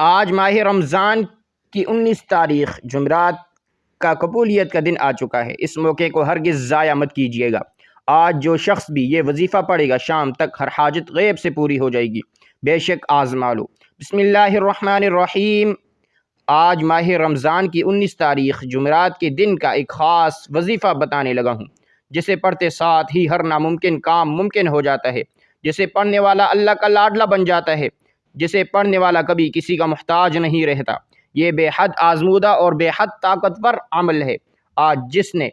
آج ماہ رمضان کی 19 تاریخ جمعرات کا قبولیت کا دن آ چکا ہے۔ اس موقع کو ہرگز ضائع مت کیجیے گا۔ آج جو شخص بھی یہ وظیفہ پڑھے گا شام تک ہر حاجت غیب سے پوری ہو جائے گی۔ بے شک آزما لو۔ بسم اللہ الرحمن الرحیم۔ آج ماہ رمضان کی 19 تاریخ جمعرات کے دن کا ایک خاص وظیفہ بتانے لگا ہوں، جسے پڑھتے ساتھ ہی ہر ناممکن کام ممکن ہو جاتا ہے، جسے پڑھنے والا اللہ کا لاڈلا بن جاتا ہے، جسے پڑھنے والا کبھی کسی کا محتاج نہیں رہتا۔ یہ بے حد آزمودہ اور بے حد طاقتور عمل ہے۔ آج جس نے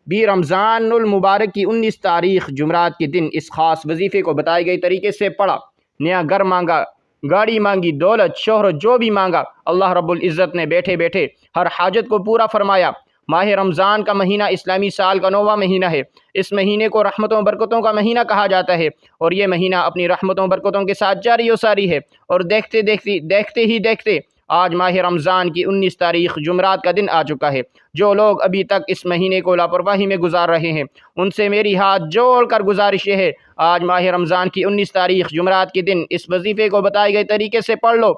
بھی رمضان المبارک کی 19 تاریخ جمعرات کے دن اس خاص وظیفے کو بتائے گئے طریقے سے پڑھا، نیا گھر مانگا، گاڑی مانگی، دولت، شہرت، جو بھی مانگا، اللہ رب العزت نے بیٹھے بیٹھے ہر حاجت کو پورا فرمایا۔ ماہ رمضان کا مہینہ اسلامی سال کا 9واں مہینہ ہے۔ اس مہینے کو رحمتوں برکتوں کا مہینہ کہا جاتا ہے، اور یہ مہینہ اپنی رحمتوں برکتوں کے ساتھ جاری و ساری ہے۔ اور دیکھتے آج ماہ رمضان کی 19 تاریخ جمعرات کا دن آ چکا ہے۔ جو لوگ ابھی تک اس مہینے کو لاپرواہی میں گزار رہے ہیں، ان سے میری ہاتھ جوڑ کر گزارش یہ ہے، آج ماہ رمضان کی 19 تاریخ جمعرات کے دن اس وظیفے کو بتائے گئے طریقے سے پڑھ لو۔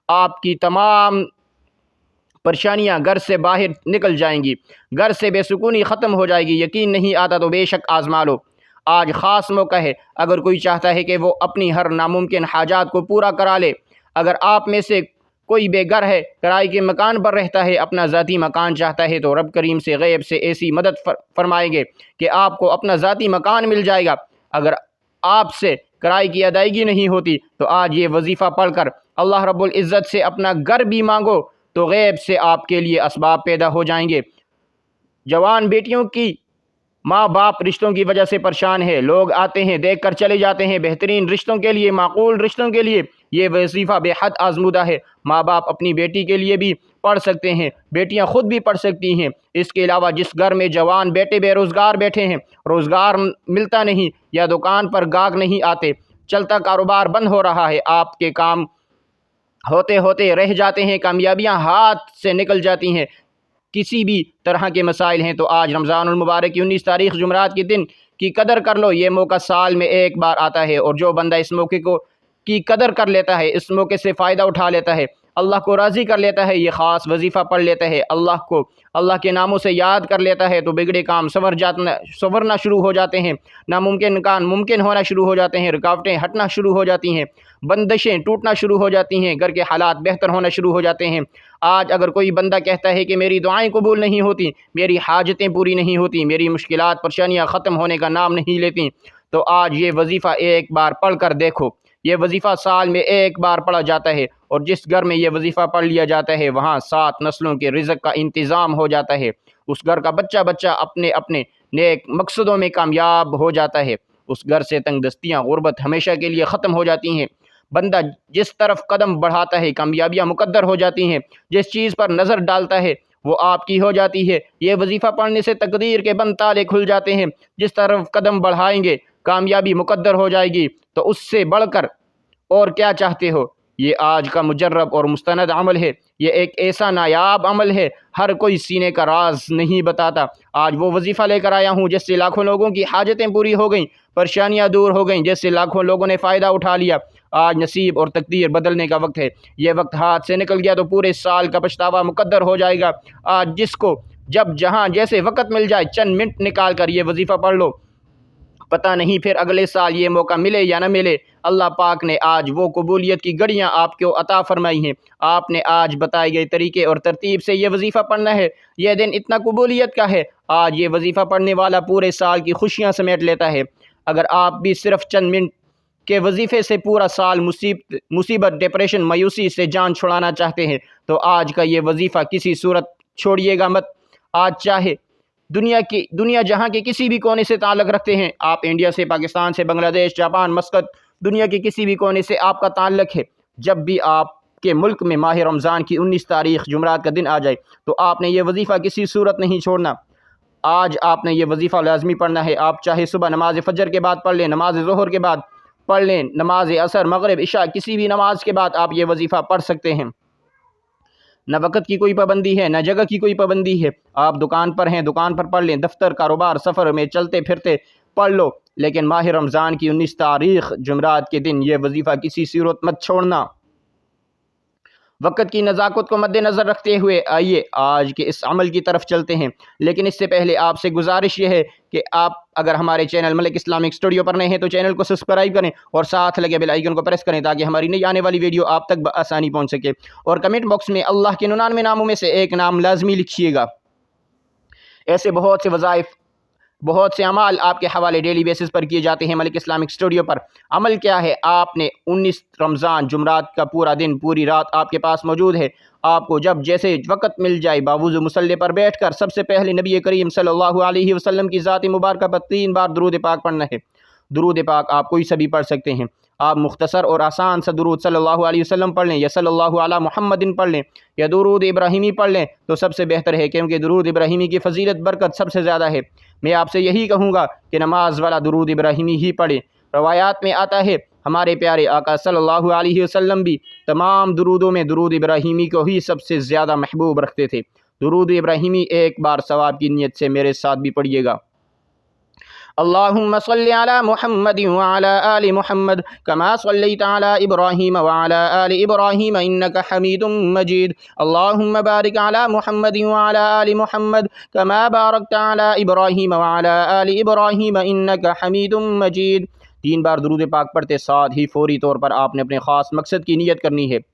آپ کی تمام پریشانیاں گھر سے باہر نکل جائیں گی، گھر سے بے سکونی ختم ہو جائے گی۔ یقین نہیں آتا تو بے شک آزما لو۔ آج خاص موقع ہے، اگر کوئی چاہتا ہے کہ وہ اپنی ہر ناممکن حاجات کو پورا کرا لے، اگر آپ میں سے کوئی بے گھر ہے، کرائے کے مکان پر رہتا ہے، اپنا ذاتی مکان چاہتا ہے، تو رب کریم سے غیب سے ایسی مدد فرمائیں گے کہ آپ کو اپنا ذاتی مکان مل جائے گا۔ اگر آپ سے کرائے کی ادائیگی نہیں ہوتی تو آج یہ وظیفہ پڑھ کر اللہ رب العزت سے اپنا گھر بھی مانگو تو غیب سے آپ کے لیے اسباب پیدا ہو جائیں گے۔ جوان بیٹیوں کی ماں باپ رشتوں کی وجہ سے پریشان ہے، لوگ آتے ہیں دیکھ کر چلے جاتے ہیں۔ بہترین رشتوں کے لیے، معقول رشتوں کے لیے یہ وظیفہ بے حد آزمودہ ہے۔ ماں باپ اپنی بیٹی کے لیے بھی پڑھ سکتے ہیں، بیٹیاں خود بھی پڑھ سکتی ہیں۔ اس کے علاوہ جس گھر میں جوان بیٹے بے روزگار بیٹھے ہیں، روزگار ملتا نہیں، یا دکان پر گاہک نہیں آتے، چلتا کاروبار بند ہو رہا ہے، آپ کے کام ہوتے ہوتے رہ جاتے ہیں، کامیابیاں ہاتھ سے نکل جاتی ہیں، کسی بھی طرح کے مسائل ہیں، تو آج رمضان المبارک کی 19 تاریخ جمعرات کے دن کی قدر کر لو۔ یہ موقع سال میں ایک بار آتا ہے، اور جو بندہ اس موقع کی قدر کر لیتا ہے، اس موقع سے فائدہ اٹھا لیتا ہے، اللہ کو راضی کر لیتا ہے، یہ خاص وظیفہ پڑھ لیتا ہے، اللہ کے ناموں سے یاد کر لیتا ہے، تو بگڑے کام سنورنا شروع ہو جاتے ہیں، ناممکن کام ممکن ہونا شروع ہو جاتے ہیں، رکاوٹیں ہٹنا شروع ہو جاتی ہیں، بندشیں ٹوٹنا شروع ہو جاتی ہیں، گھر کے حالات بہتر ہونا شروع ہو جاتے ہیں۔ آج اگر کوئی بندہ کہتا ہے کہ میری دعائیں قبول نہیں ہوتی، میری حاجتیں پوری نہیں ہوتی، میری مشکلات پریشانیاں ختم ہونے کا نام نہیں لیتی، تو آج یہ وظیفہ ایک بار پڑھ کر دیکھو۔ یہ وظیفہ سال میں ایک بار پڑھا جاتا ہے، اور جس گھر میں یہ وظیفہ پڑھ لیا جاتا ہے وہاں 7 نسلوں کے رزق کا انتظام ہو جاتا ہے۔ اس گھر کا بچہ اپنے اپنے نیک مقصدوں میں کامیاب ہو جاتا ہے، اس گھر سے تنگ دستیاں، غربت ہمیشہ کے لیے ختم ہو جاتی ہیں۔ بندہ جس طرف قدم بڑھاتا ہے کامیابیاں مقدر ہو جاتی ہیں، جس چیز پر نظر ڈالتا ہے وہ آپ کی ہو جاتی ہے۔ یہ وظیفہ پڑھنے سے تقدیر کے بند تالے کھل جاتے ہیں، جس طرف قدم بڑھائیں گے کامیابی مقدر ہو جائے گی، تو اس سے بڑھ کر اور کیا چاہتے ہو۔ یہ آج کا مجرب اور مستند عمل ہے، یہ ایک ایسا نایاب عمل ہے، ہر کوئی سینے کا راز نہیں بتاتا۔ آج وہ وظیفہ لے کر آیا ہوں جس سے لاکھوں لوگوں کی حاجتیں پوری ہو گئیں، پریشانیاں دور ہو گئیں، جس سے لاکھوں لوگوں نے فائدہ اٹھا لیا۔ آج نصیب اور تقدیر بدلنے کا وقت ہے۔ یہ وقت ہاتھ سے نکل گیا تو پورے سال کا پچھتاوا مقدر ہو جائے گا۔ آج جس کو جب جہاں جیسے وقت مل جائے، چند منٹ نکال کر یہ وظیفہ پڑھ لو، پتہ نہیں پھر اگلے سال یہ موقع ملے یا نہ ملے۔ اللہ پاک نے آج وہ قبولیت کی گھڑیاں آپ کو عطا فرمائی ہیں۔ آپ نے آج بتائے گئے طریقے اور ترتیب سے یہ وظیفہ پڑھنا ہے۔ یہ دن اتنا قبولیت کا ہے، آج یہ وظیفہ پڑھنے والا پورے سال کی خوشیاں سمیٹ لیتا ہے۔ اگر آپ بھی صرف چند منٹ کے وظیفے سے پورا سال مصیبت، ڈپریشن، مایوسی سے جان چھڑانا چاہتے ہیں، تو آج کا یہ وظیفہ کسی صورت چھوڑیے گا مت۔ آج چاہے دنیا جہاں کے کسی بھی کونے سے تعلق رکھتے ہیں، آپ انڈیا سے، پاکستان سے، بنگلہ دیش، جاپان، مسقط، دنیا کے کسی بھی کونے سے آپ کا تعلق ہے، جب بھی آپ کے ملک میں ماہ رمضان کی 19 تاریخ جمعرات کا دن آ جائے تو آپ نے یہ وظیفہ کسی صورت نہیں چھوڑنا۔ آج آپ نے یہ وظیفہ لازمی پڑھنا ہے۔ آپ چاہے صبح نماز فجر کے بعد پڑھ لیں، نماز ظہر کے بعد پڑھ لیں، نماز عصر، مغرب، عشاء، کسی بھی نماز کے بعد آپ یہ وظیفہ پڑھ سکتے ہیں۔ نہ وقت کی کوئی پابندی ہے، نہ جگہ کی کوئی پابندی ہے۔ آپ دکان پر ہیں، دکان پر پڑھ لیں، دفتر، کاروبار، سفر میں چلتے پھرتے پڑھ لو، لیکن ماہ رمضان کی 19 تاریخ جمعرات کے دن یہ وظیفہ کسی صورت مت چھوڑنا۔ وقت کی نزاکت کو مد نظر رکھتے ہوئے آئیے آج کے اس عمل کی طرف چلتے ہیں، لیکن اس سے پہلے آپ سے گزارش یہ ہے کہ آپ اگر ہمارے چینل ملک اسلامک اسٹوڈیو پر نئے ہیں تو چینل کو سبسکرائب کریں اور ساتھ لگے بیل آئیکن کو پریس کریں تاکہ ہماری نئی آنے والی ویڈیو آپ تک بآسانی پہنچ سکے، اور کمنٹ باکس میں اللہ کے 99 ناموں میں سے ایک نام لازمی لکھیے گا۔ ایسے بہت سے وظائف، بہت سے اعمال آپ کے حوالے ڈیلی بیسس پر کیے جاتے ہیں ملک اسلامک اسٹوڈیو پر۔ عمل کیا ہے؟ آپ نے 19 رمضان جمعرات کا پورا دن، پوری رات آپ کے پاس موجود ہے۔ آپ کو جب جیسے وقت مل جائے باوضو مصلی پر بیٹھ کر سب سے پہلے نبی کریم صلی اللہ علیہ وسلم کی ذات مبارکہ پر 3 بار درود پاک پڑھنا ہے۔ درود پاک آپ کوئی سا بھی پڑھ سکتے ہیں۔ آپ مختصر اور آسان سا درود صلی اللہ علیہ وسلم پڑھ لیں، یا صلی اللہ علی محمد پڑھ لیں، یا درود ابراہیمی پڑھ لیں تو سب سے بہتر ہے، کیونکہ درود ابراہیمی کی فضیلت برکت سب سے زیادہ ہے۔ میں آپ سے یہی کہوں گا کہ نماز والا درود ابراہیمی ہی پڑھیں۔ روایات میں آتا ہے ہمارے پیارے آقا صلی اللہ علیہ وسلم بھی تمام درودوں میں درود ابراہیمی کو ہی سب سے زیادہ محبوب رکھتے تھے۔ درود ابراہیمی ایک بار ثواب کی نیت سے میرے ساتھ بھی پڑھیے گا۔ اللهم صل على محمد وعلى آل محمد كما صليت على إبراهيم وعلى آل إبراهيم إنك حميد مجيد اللهم بارك على محمد وعلى آل محمد كما باركت على إبراهيم وعلى آل إبراهيم إنك حميد مجيد۔ 3 بار درود پاک پڑھتے ساتھ ہی فوری طور پر آپ نے اپنے خاص مقصد کی نیت کرنی ہے۔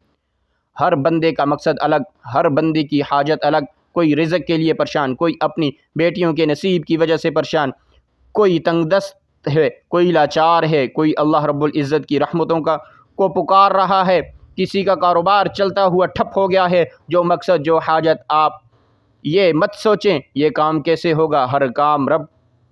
ہر بندے کا مقصد الگ، ہر بندے کی حاجت الگ، کوئی رزق کے لیے پریشان، کوئی اپنی بیٹیوں کے نصیب کی وجہ سے پریشان، کوئی تنگ دست ہے، کوئی لاچار ہے، کوئی اللہ رب العزت کی رحمتوں کو پکار رہا ہے، کسی کا کاروبار چلتا ہوا ٹھپ ہو گیا ہے۔ جو مقصد، جو حاجت، آپ یہ مت سوچیں یہ کام کیسے ہوگا، ہر کام رب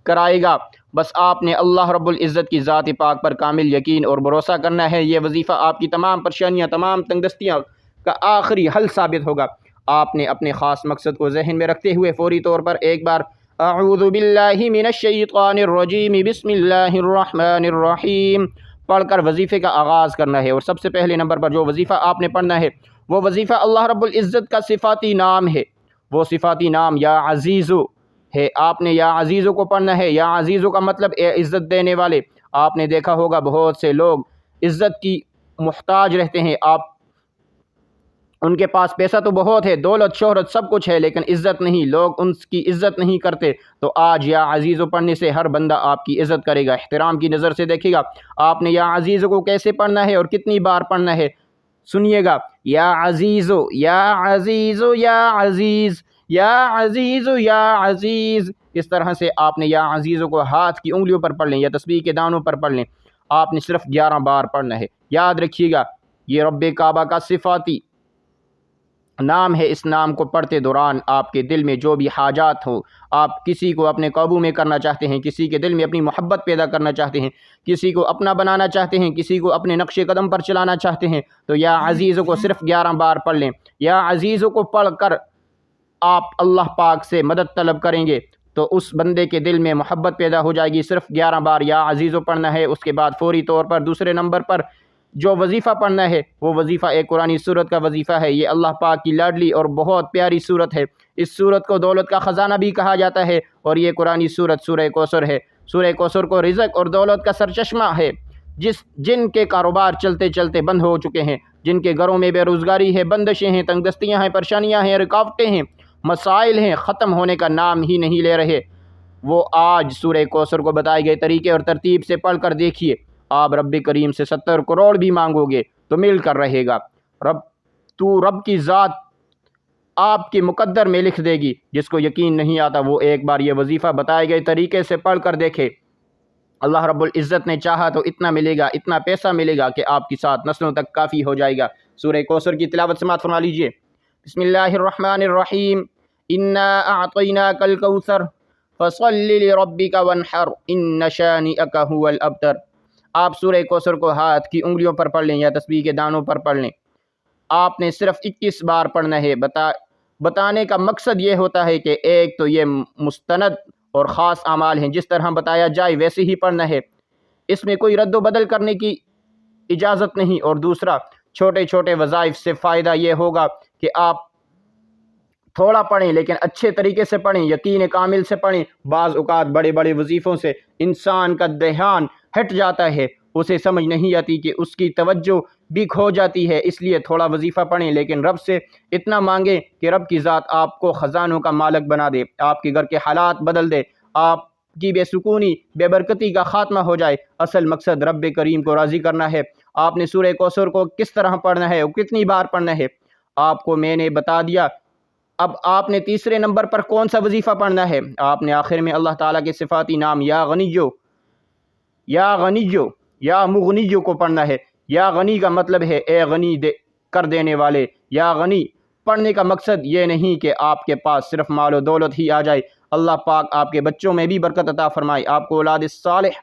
کرائے گا۔ بس آپ نے اللہ رب العزت کی ذات پاک پر کامل یقین اور بھروسہ کرنا ہے۔ یہ وظیفہ آپ کی تمام پریشانیاں، تمام تنگ دستیاں کا آخری حل ثابت ہوگا۔ آپ نے اپنے خاص مقصد کو ذہن میں رکھتے ہوئے فوری طور پر ایک بار اعوذ باللہ من الشیطان الرجیم بسم اللہ الرحمن الرحیم پڑھ کر وظیفے کا آغاز کرنا ہے۔ اور سب سے پہلے نمبر پر جو وظیفہ آپ نے پڑھنا ہے وہ وظیفہ اللہ رب العزت کا صفاتی نام ہے۔ وہ صفاتی نام یا عزیزو ہے۔ آپ نے یا عزیزو کو پڑھنا ہے۔ یا عزیزو کا مطلب اے عزت دینے والے۔ آپ نے دیکھا ہوگا بہت سے لوگ عزت کی محتاج رہتے ہیں، ان کے پاس پیسہ تو بہت ہے، دولت شہرت سب کچھ ہے، لیکن عزت نہیں، لوگ ان کی عزت نہیں کرتے۔ تو آج یا عزیزو پڑھنے سے ہر بندہ آپ کی عزت کرے گا۔ احترام کی نظر سے دیکھے گا آپ نے یا عزیزو کو کیسے پڑھنا ہے اور کتنی بار پڑھنا ہے، سنیے گا۔ یا عزیزو، یا عزیزو، یا عزیز، یا عزیزو، یا عزیز، اس طرح سے آپ نے یا عزیزو کو ہاتھ کی انگلیوں پر پڑھ لیں یا تسبیح کے دانوں پر پڑھ لیں۔ آپ نے صرف 11 بار پڑھنا ہے۔ یاد رکھیے گا یہ رب کعبہ کا صفاتی نام ہے۔ اس نام کو پڑھتے دوران آپ کے دل میں جو بھی حاجات ہو، آپ کسی کو اپنے قابو میں کرنا چاہتے ہیں، کسی کے دل میں اپنی محبت پیدا کرنا چاہتے ہیں، کسی کو اپنا بنانا چاہتے ہیں، کسی کو اپنے نقش قدم پر چلانا چاہتے ہیں، تو یا عزیزوں کو صرف 11 بار پڑھ لیں۔ یا عزیزوں کو پڑھ کر آپ اللہ پاک سے مدد طلب کریں گے تو اس بندے کے دل میں محبت پیدا ہو جائے گی۔ صرف 11 بار یا عزیزو پڑھنا ہے۔ اس کے بعد فوری طور پر دوسرے نمبر پر جو وظیفہ پڑھنا ہے وہ وظیفہ ایک قرآنی سورت کا وظیفہ ہے۔ یہ اللہ پاک کی لاڈلی اور بہت پیاری سورت ہے۔ اس سورت کو دولت کا خزانہ بھی کہا جاتا ہے، اور یہ قرآنی سورت سورہ کوثر ہے۔ سورہ کوثر کو رزق اور دولت کا سرچشمہ ہے۔ جن کے کاروبار چلتے چلتے بند ہو چکے ہیں، جن کے گھروں میں بے روزگاری ہے، بندشیں ہیں، تنگ دستیاں ہیں، پریشانیاں ہیں، رکاوٹیں ہیں، مسائل ہیں، ختم ہونے کا نام ہی نہیں لے رہے، وہ آج سورہ کوثر کو بتائے گئے طریقے اور ترتیب سے پڑھ کر دیکھیے۔ آپ رب کریم سے 70 کروڑ بھی مانگو گے تو مل کر رہے گا۔ رب کی ذات آپ کے مقدر میں لکھ دے گی۔ جس کو یقین نہیں آتا وہ ایک بار یہ وظیفہ بتائے گئے طریقے سے پڑھ کر دیکھے۔ اللہ رب العزت نے چاہا تو اتنا ملے گا، اتنا پیسہ ملے گا کہ آپ کی ساتھ نسلوں تک کافی ہو جائے گا۔ سورہ کوثر کی تلاوت سماعت فرما لیجئے۔ بسم اللہ الرحمن الرحیم انا اعطیناک الکوثر فصل لربک وانحر ان شانئک هو الابتر۔ آپ سورہ کوثر کو ہاتھ کی انگلیوں پر پڑھ لیں یا تسبیح کے دانوں پر پڑھ لیں۔ آپ نے صرف 21 بار پڑھنا ہے۔ بتانے کا مقصد یہ ہوتا ہے کہ ایک تو یہ مستند اور خاص اعمال ہیں، جس طرح بتایا جائے ویسے ہی پڑھنا ہے، اس میں کوئی رد و بدل کرنے کی اجازت نہیں۔ اور دوسرا، چھوٹے چھوٹے وظائف سے فائدہ یہ ہوگا کہ آپ تھوڑا پڑھیں لیکن اچھے طریقے سے پڑھیں، یقین کامل سے پڑھیں۔ بعض اوقات بڑے بڑے وظیفوں سے انسان کا دھیان ہٹ جاتا ہے، اسے سمجھ نہیں آتی کہ اس کی توجہ بھی کھو جاتی ہے، اس لیے تھوڑا وظیفہ پڑھیں لیکن رب سے اتنا مانگیں کہ رب کی ذات آپ کو خزانوں کا مالک بنا دے، آپ کے گھر کے حالات بدل دے، آپ کی بے سکونی بے برکتی کا خاتمہ ہو جائے۔ اصل مقصد رب کریم کو راضی کرنا ہے۔ آپ نے سورہ کوثر کو کس طرح پڑھنا ہے اور کتنی بار پڑھنا ہے آپ کو میں نے بتا دیا۔ اب آپ نے تیسرے نمبر پر کون سا وظیفہ پڑھنا ہے؟ آپ نے آخر میں اللہ تعالیٰ کے صفاتی نام یا غنیو، یا غنیو، یا مغنیو کو پڑھنا ہے۔ یا غنی کا مطلب ہے اے غنی کر دینے والے۔ یا غنی پڑھنے کا مقصد یہ نہیں کہ آپ کے پاس صرف مال و دولت ہی آ جائے، اللہ پاک آپ کے بچوں میں بھی برکت عطا فرمائے، آپ کو اولاد صالح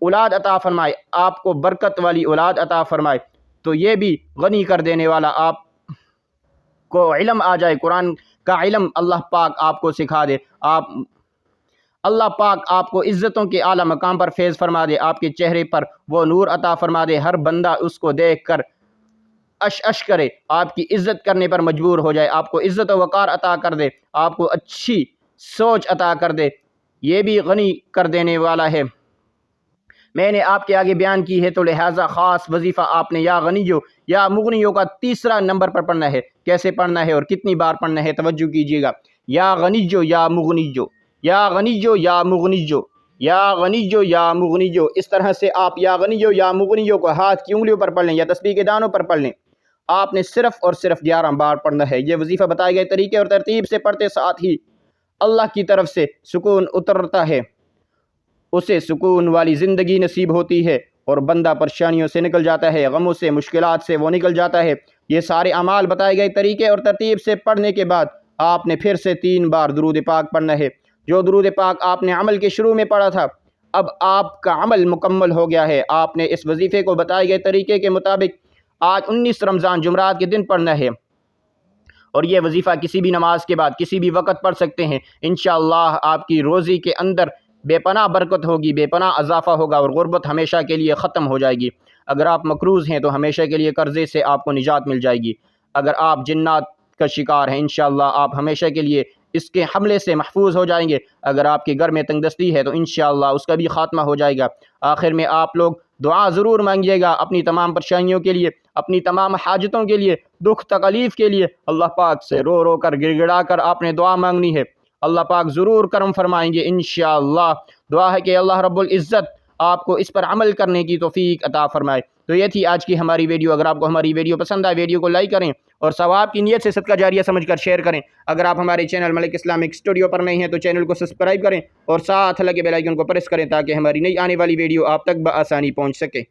اولاد عطا فرمائے، آپ کو برکت والی اولاد عطا فرمائے، تو یہ بھی غنی کر دینے والا۔ آپ کو علم آ جائے، قرآن کا علم اللہ پاک آپ کو سکھا دے، اللہ پاک آپ کو عزتوں کے اعلیٰ مقام پر فیض فرما دے، آپ کے چہرے پر وہ نور عطا فرما دے، ہر بندہ اس کو دیکھ کر اش کرے، آپ کی عزت کرنے پر مجبور ہو جائے، آپ کو عزت و وقار عطا کر دے، آپ کو اچھی سوچ عطا کر دے، یہ بھی غنی کر دینے والا ہے۔ میں نے آپ کے آگے بیان کی ہے، تو لہٰذا خاص وظیفہ آپ نے یا غنیو یا مغنیو کا تیسرا نمبر پر پڑھنا ہے۔ کیسے پڑھنا ہے اور کتنی بار پڑھنا ہے توجہ کیجیے گا۔ یا غنیو یا مغنیو، یا غنیو یا مغنیو، یا غنیو یا مغنیو، اس طرح سے آپ یا غنیو یا مغنیو کو ہاتھ کی انگلیوں پر پڑھ لیں یا تسبیح کے دانوں پر پڑھ لیں۔ آپ نے صرف اور صرف 11 بار پڑھنا ہے۔ یہ وظیفہ بتائے گئے طریقے اور ترتیب سے پڑھتے ساتھ ہی اللہ کی طرف سے سکون اترتا ہے، اسے سکون والی زندگی نصیب ہوتی ہے اور بندہ پریشانیوں سے نکل جاتا ہے، غموں سے، مشکلات سے وہ نکل جاتا ہے۔ یہ سارے اعمال بتائے گئے طریقے اور ترتیب سے پڑھنے کے بعد آپ نے پھر سے 3 بار درود پاک پڑھنا ہے۔ جو درود پاک آپ نے عمل کے شروع میں پڑھا تھا، اب آپ کا عمل مکمل ہو گیا ہے۔ آپ نے اس وظیفے کو بتائے گئے طریقے کے مطابق آج 19 رمضان جمعرات کے دن پڑھنا ہے، اور یہ وظیفہ کسی بھی نماز کے بعد کسی بھی وقت پڑھ سکتے ہیں۔ انشاءاللہ آپ کی روزی کے اندر بے پناہ برکت ہوگی، بے پناہ اضافہ ہوگا اور غربت ہمیشہ کے لیے ختم ہو جائے گی۔ اگر آپ مقروض ہیں تو ہمیشہ کے لیے قرضے سے آپ کو نجات مل جائے گی۔ اگر آپ جنات کا شکار ہیں، انشاءاللہ آپ ہمیشہ کے لیے اس کے حملے سے محفوظ ہو جائیں گے۔ اگر آپ کے گھر میں تنگ دستی ہے تو انشاءاللہ اس کا بھی خاتمہ ہو جائے گا۔ آخر میں آپ لوگ دعا ضرور مانگیے گا اپنی تمام پریشانیوں کے لیے، اپنی تمام حاجتوں کے لیے، دکھ تکلیف کے لیے۔ اللہ پاک سے رو رو کر گڑ گڑا کر آپ نے دعا مانگنی ہے، اللہ پاک ضرور کرم فرمائیں گے انشاءاللہ۔ دعا ہے کہ اللہ رب العزت آپ کو اس پر عمل کرنے کی توفیق عطا فرمائے۔ تو یہ تھی آج کی ہماری ویڈیو۔ اگر آپ کو ہماری ویڈیو پسند آئے، ویڈیو کو لائک کریں اور ثواب کی نیت سے صدقہ جاریہ سمجھ کر شیئر کریں۔ اگر آپ ہمارے چینل ملک اسلامک اسٹوڈیو پر نئے ہیں تو چینل کو سبسکرائب کریں اور ساتھ لگے بیل آئیکن کو پریس کریں تاکہ ہماری نئی آنے والی ویڈیو آپ تک بآسانی پہنچ سکے۔